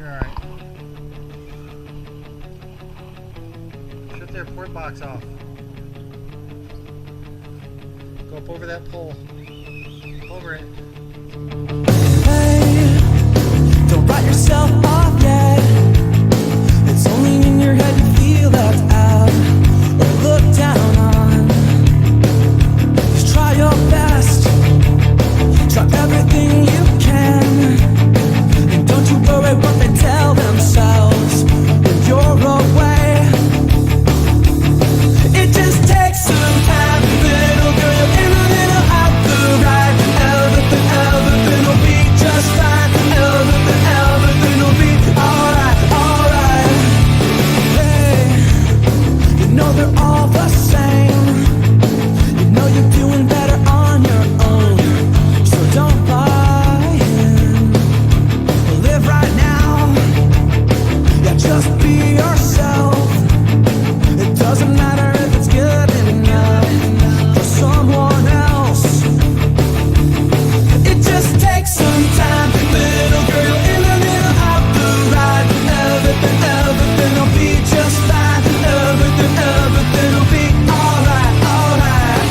You're alright. Shut their port box off. Go up over that pole. Over it. Hey, don't write yourself off yet. It's only in your head you feel left out or looked down on. Just try your best. Try everything you can. And don't you worry what they tell themselves when you're away. It just takes some time, little girl. You're in a little out the right. Everything will be just fine. Everything will be alright, alright. Hey, you know they're all the same. You know you're doing better on your own. So don't buy in. Live right now. Yeah, just be yourself. It doesn't matter if it's good enough for someone else. It just takes some time, little girl, in a little out the right. Everything will be just fine. Everything will be alright, alright.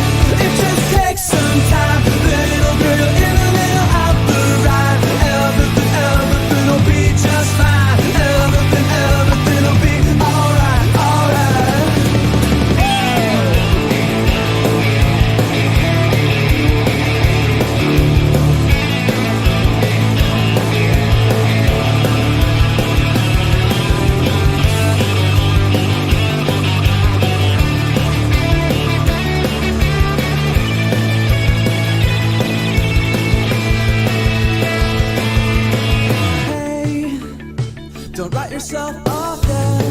It just takes some time, little girl, in a little out the right. Everything will be just fine. Everything will be alright, alright. Hey, don't write yourself off yet.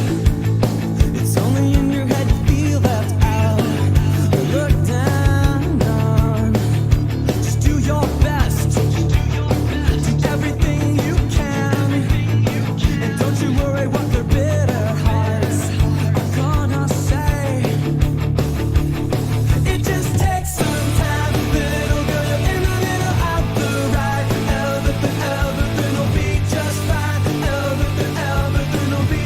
It's only in your head you feel left out or looked down on. Just do your best. Do everything you can. And don't you worry what their bitter hearts are gonna say. It just takes some time, little girl. You're in a little out the right. Everything will be just fine. Everything will be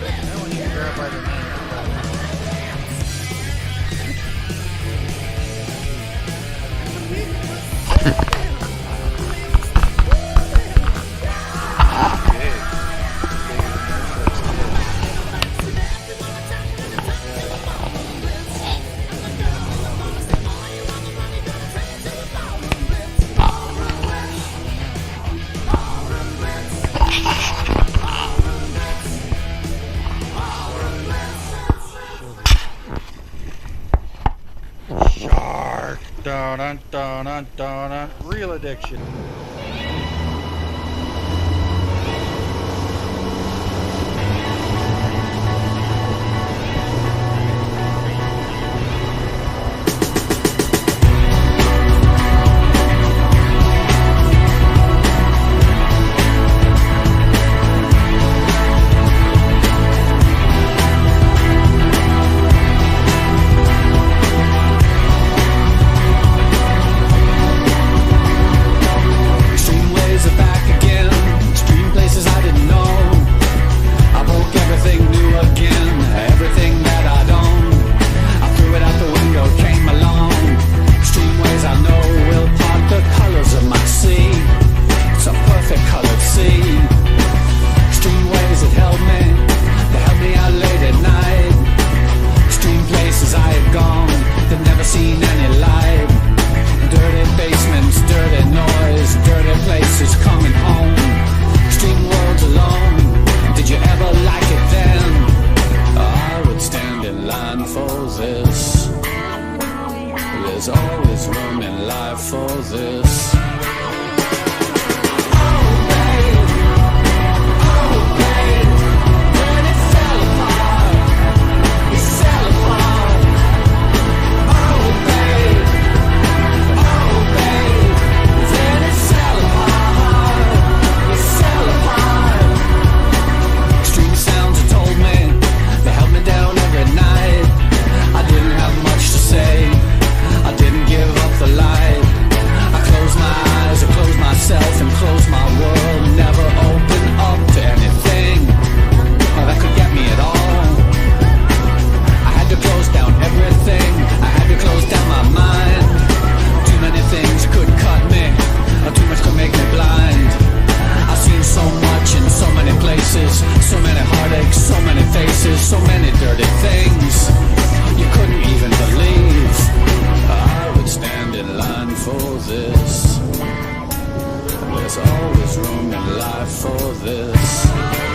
That one you can grab by the knee. Shark! Dun dun dun dun dun. Real addiction. Extreme ways are back again. Extreme places I didn't know. I broke everything new again. Everything that I'd owned, I threw it out the window, came along. Extreme ways I know will part the colors of my sea. It's a perfect colored sea. Extreme ways that held me, they held me out late at night. Extreme places I had gone, they'd never seen any light. Dirty basements, dirty noise, dirty places coming home. Extreme worlds alone, did you ever like it then? I would stand in line for this. There's always room in life for this. Extreme sounds have told me, they held me down every night. I didn't have much to say, I didn't give up the light. I closed my eyes, I closed myself and closed my world. Never open up to anything that could get me at all. I had to close down everything, I had to close down my mind. Too many things could cut me, too much could make me blind. I've seen so much in so many places, so many heartaches, so many faces, so many dirty things you couldn't even believe. I would stand in line for this. There's always room in life for this.